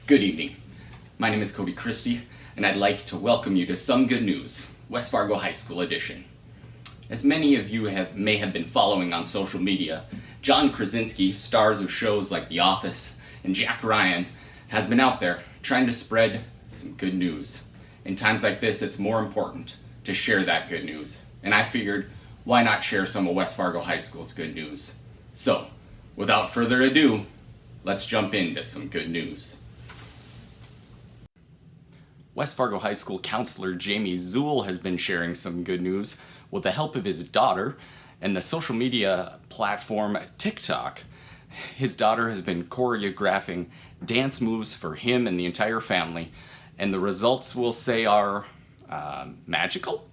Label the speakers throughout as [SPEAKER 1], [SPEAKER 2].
[SPEAKER 1] Good evening. My name is Cody Christie, and I'd like to welcome you to Some Good News, West Fargo High School edition. As many of you may have been following on social media, John Krasinski, stars of shows like The Office, and Jack Ryan, has been out there trying to spread some good news. In times like this, it's more important to share that good news. And I figured, why not share some of West Fargo High School's good news? So, without further ado, let's jump into some good news. West Fargo High School counselor Jamie Zuhl has been sharing some good news with the help of his daughter and the social media platform TikTok. His daughter has been choreographing dance moves for him and the entire family, and the results, we'll say, are magical?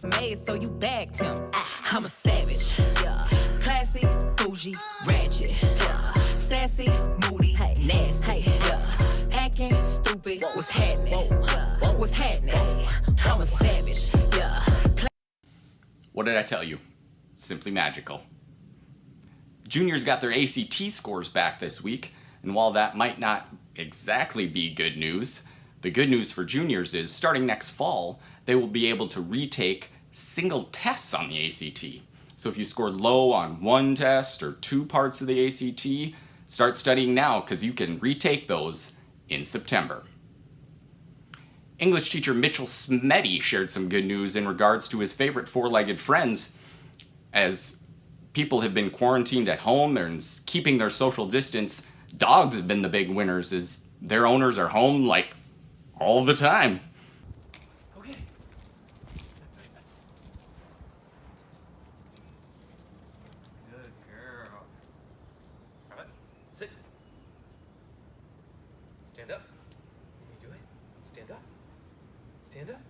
[SPEAKER 2] Made so you bagged him. I'm a savage. Classy, bougie, ratchet. Sassy, moody, nasty. Acting stupid. What's happening? What's happening? I'm a savage.
[SPEAKER 1] What did I tell you? Simply magical. Juniors got their ACT scores back this week, and while that might not exactly be good news, the good news for juniors is starting next fall, they will be able to retake single tests on the ACT. So if you scored low on one test or two parts of the ACT, start studying now because you can retake those in September. English teacher Mitchell Smetty shared some good news in regards to his favorite four-legged friends. As people have been quarantined at home and keeping their social distance, dogs have been the big winners as their owners are home like all the time.
[SPEAKER 3] Okay. Good girl. All right, sit. Stand up. Can you do it? Stand up. Stand up.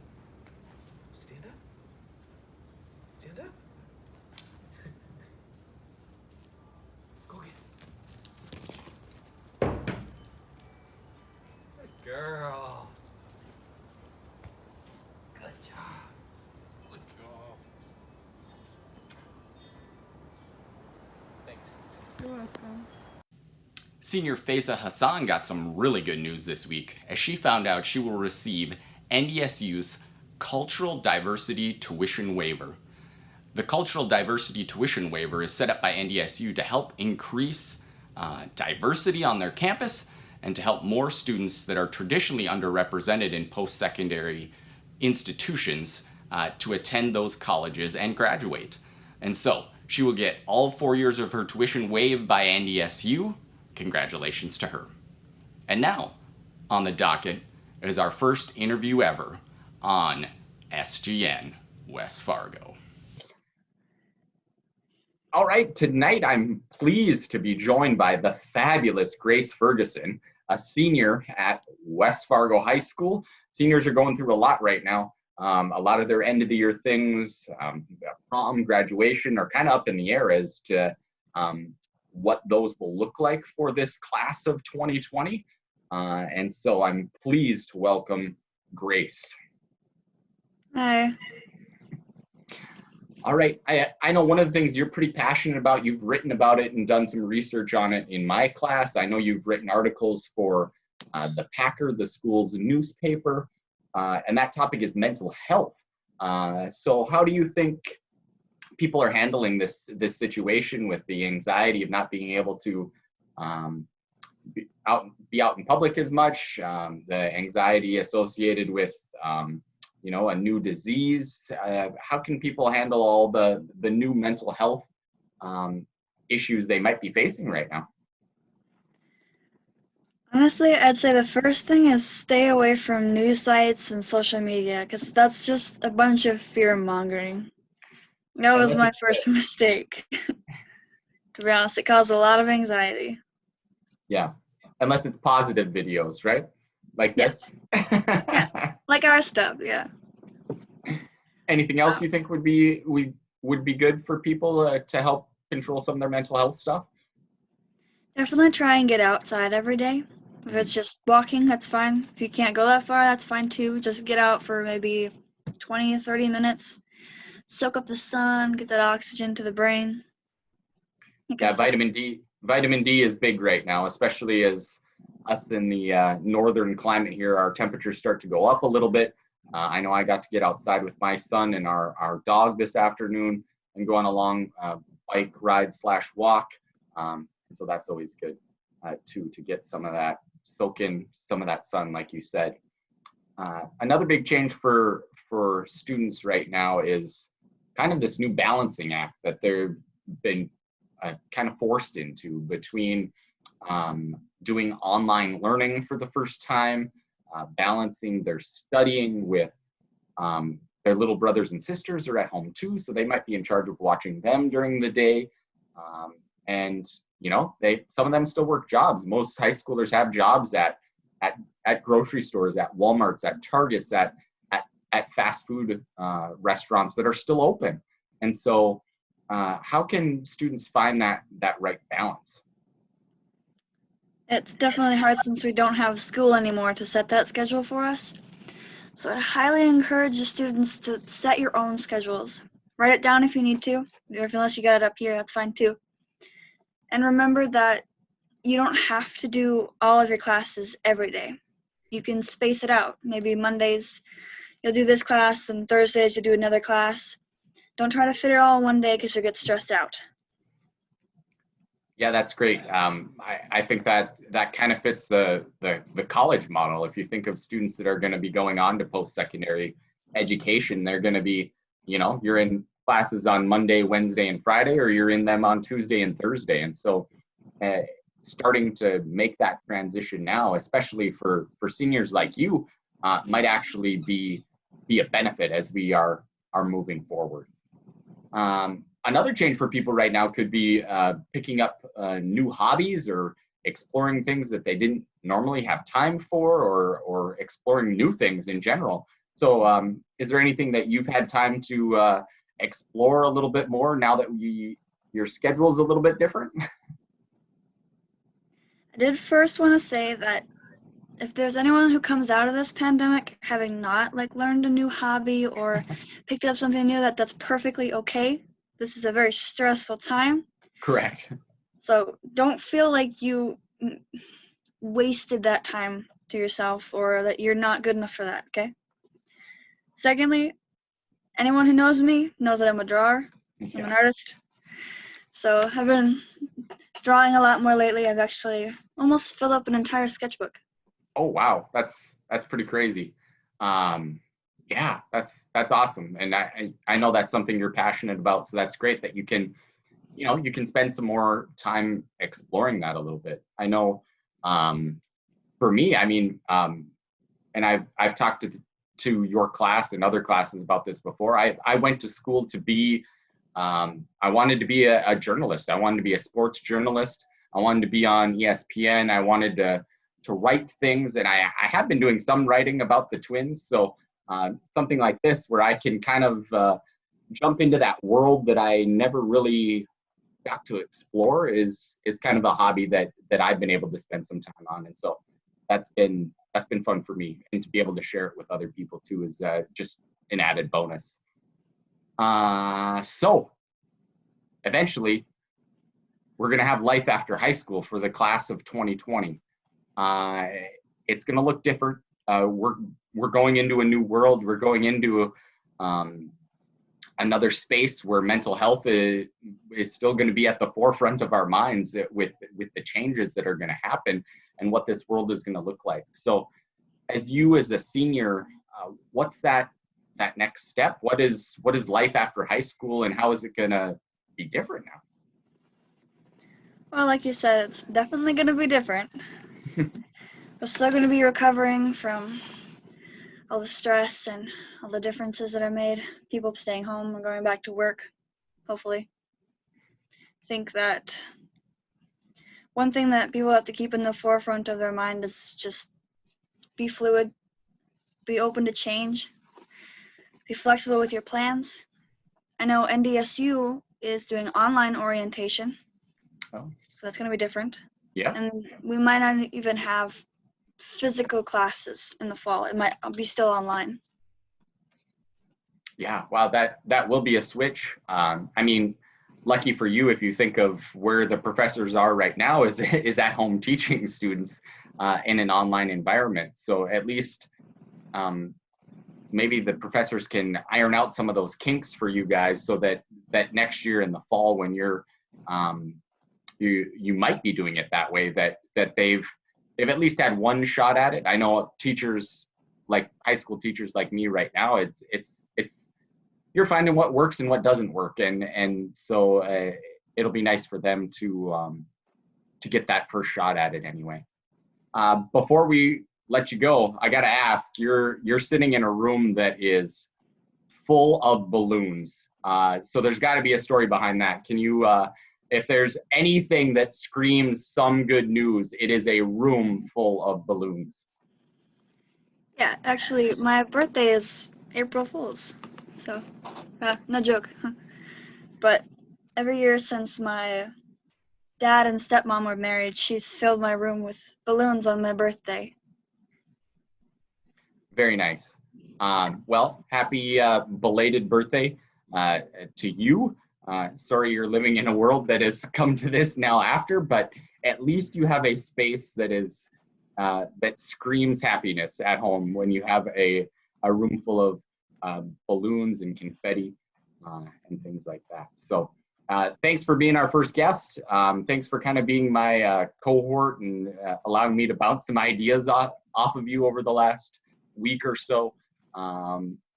[SPEAKER 3] Stand up. Stand up. Go get it. Good girl. Good job. Good job. Thanks.
[SPEAKER 4] You're welcome.
[SPEAKER 1] Senior Faiza Hassan got some really good news this week as she found out she will receive NDSU's Cultural Diversity Tuition Waiver. The Cultural Diversity Tuition Waiver is set up by NDSU to help increase diversity on their campus and to help more students that are traditionally underrepresented in post-secondary institutions to attend those colleges and graduate. And so, she will get all 4 years of her tuition waived by NDSU. Congratulations to her. And now, on the docket is our first interview ever on SGN West Fargo. All right, tonight I'm pleased to be joined by the fabulous Grace Ferguson, a senior at West Fargo High School. Seniors are going through a lot right now. A lot of their end of the year things, prom, graduation are kind of up in the air as to what those will look like for this class of 2020. And so I'm pleased to welcome Grace.
[SPEAKER 4] Hi.
[SPEAKER 1] All right, I know one of the things you're pretty passionate about, you've written about it and done some research on it in my class. I know you've written articles for the Packer, the school's newspaper, and that topic is mental health. So how do you think people are handling this situation with the anxiety of not being able to be out in public as much, the anxiety associated with a new disease? How can people handle all the new mental health issues they might be facing right now?
[SPEAKER 4] Honestly, I'd say the first thing is stay away from news sites and social media because that's just a bunch of fear mongering. That was my first mistake. To be honest, it caused a lot of anxiety.
[SPEAKER 1] Yeah, unless it's positive videos, right? Like this?
[SPEAKER 4] Yeah, like our stuff, yeah.
[SPEAKER 1] Anything else you think would be good for people to help control some of their mental health stuff?
[SPEAKER 4] Definitely try and get outside every day. If it's just walking, that's fine. If you can't go that far, that's fine too. Just get out for maybe 20, 30 minutes. Soak up the sun, get that oxygen to the brain.
[SPEAKER 1] Yeah, vitamin D is big right now, especially as us in the northern climate here, our temperatures start to go up a little bit. I know I got to get outside with my son and our dog this afternoon and go on a long bike ride / walk. So that's always good to get some of that, soak in some of that sun, like you said. Another big change for students right now is kind of this new balancing act that they've been kind of forced into between doing online learning for the first time, balancing their studying with their little brothers and sisters are at home too, so they might be in charge of watching them during the day. And you know, some of them still work jobs. Most high schoolers have jobs at grocery stores, at Walmarts, at Targets, at fast food restaurants that are still open. And so how can students find that right balance?
[SPEAKER 4] It's definitely hard since we don't have school anymore to set that schedule for us. So I highly encourage the students to set your own schedules. Write it down if you need to, or unless you got it up here, that's fine too. And remember that you don't have to do all of your classes every day. You can space it out. Maybe Mondays you'll do this class and Thursdays you'll do another class. Don't try to fit it all in one day because you'll get stressed out.
[SPEAKER 1] Yeah, that's great. I think that kind of fits the college model. If you think of students that are going to be going on to post-secondary education, they're going to be, you know, you're in classes on Monday, Wednesday, and Friday, or you're in them on Tuesday and Thursday. And so starting to make that transition now, especially for seniors like you, might actually be a benefit as we are moving forward. Another change for people right now could be picking up new hobbies or exploring things that they didn't normally have time for, or exploring new things in general. So is there anything that you've had time to explore a little bit more now that your schedule is a little bit different?
[SPEAKER 4] I did first want to say that if there's anyone who comes out of this pandemic having not learned a new hobby or picked up something new, that's perfectly okay. This is a very stressful time.
[SPEAKER 1] Correct.
[SPEAKER 4] So don't feel like you wasted that time to yourself or that you're not good enough for that, okay? Secondly, anyone who knows me knows that I'm a drawer.
[SPEAKER 1] Yeah.
[SPEAKER 4] I'm an artist. So I've been drawing a lot more lately. I've actually almost filled up an entire sketchbook.
[SPEAKER 1] Oh, wow. That's pretty crazy. Yeah, that's awesome. And I know that's something you're passionate about. So that's great that you can spend some more time exploring that a little bit. I know for me, I mean, and I've talked to your class and other classes about this before. I went to school to be, I wanted to be a journalist. I wanted to be a sports journalist. I wanted to be on ESPN. I wanted to write things. And I have been doing some writing about the Twins. So something like this where I can kind of jump into that world that I never really got to explore is kind of a hobby that I've been able to spend some time on. And so that's been fun for me, and to be able to share it with other people too is just an added bonus. So eventually we're going to have life after high school for the class of 2020. It's going to look different. We're going into a new world. We're going into another space where mental health is still going to be at the forefront of our minds with the changes that are going to happen and what this world is going to look like. So as a senior, what's that next step? What is life after high school, and how is it going to be different now?
[SPEAKER 4] Well, like you said, it's definitely going to be different. We're still going to be recovering from all the stress and all the differences that are made. People staying home and going back to work, hopefully. I think that one thing that people have to keep in the forefront of their mind is just be fluid, be open to change, be flexible with your plans. I know NDSU is doing online orientation, so that's going to be different.
[SPEAKER 1] Yeah.
[SPEAKER 4] And we might not even have physical classes in the fall. It might be still online.
[SPEAKER 1] Yeah, wow, that will be a switch. I mean, lucky for you if you think of where the professors are right now is at home teaching students. in an online environment. So at least maybe the professors can iron out some of those kinks for you guys, so that next year in the fall, when you're you might be doing it that way, that they've at least had one shot at it. I know teachers, like high school teachers like me right now, it's you're finding what works and what doesn't work, and so it'll be nice for them to get that first shot at it anyway. Before we let you go, I gotta ask, you're sitting in a room that is full of balloons. So there's gotta be a story behind that. Can you, if there's anything that screams some good news, it is a room full of balloons.
[SPEAKER 4] Yeah, actually, my birthday is April Fool's, so no joke. But every year since my dad and stepmom were married, she's filled my room with balloons on my birthday.
[SPEAKER 1] Very nice. Well, happy belated birthday to you. Sorry you're living in a world that has come to this now after, but at least you have a space that is that screams happiness at home when you have a room full of balloons and confetti and things like that. So thanks for being our first guest. Thanks for kind of being my cohort and allowing me to bounce some ideas off of you over the last week or so,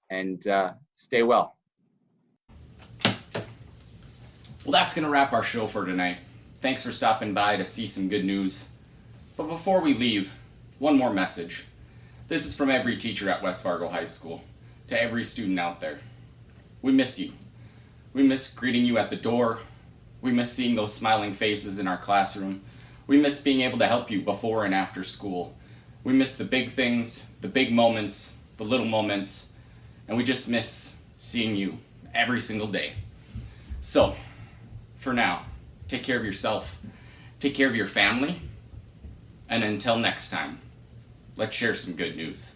[SPEAKER 1] and stay well. Well, that's going to wrap our show for tonight. Thanks for stopping by to see some good news. But before we leave, one more message. This is from every teacher at West Fargo High School, to every student out there. We miss you. We miss greeting you at the door. We miss seeing those smiling faces in our classroom. We miss being able to help you before and after school. We miss the big things, the big moments, the little moments, and we just miss seeing you every single day. So, for now, take care of yourself, take care of your family, and until next time, let's share some good news.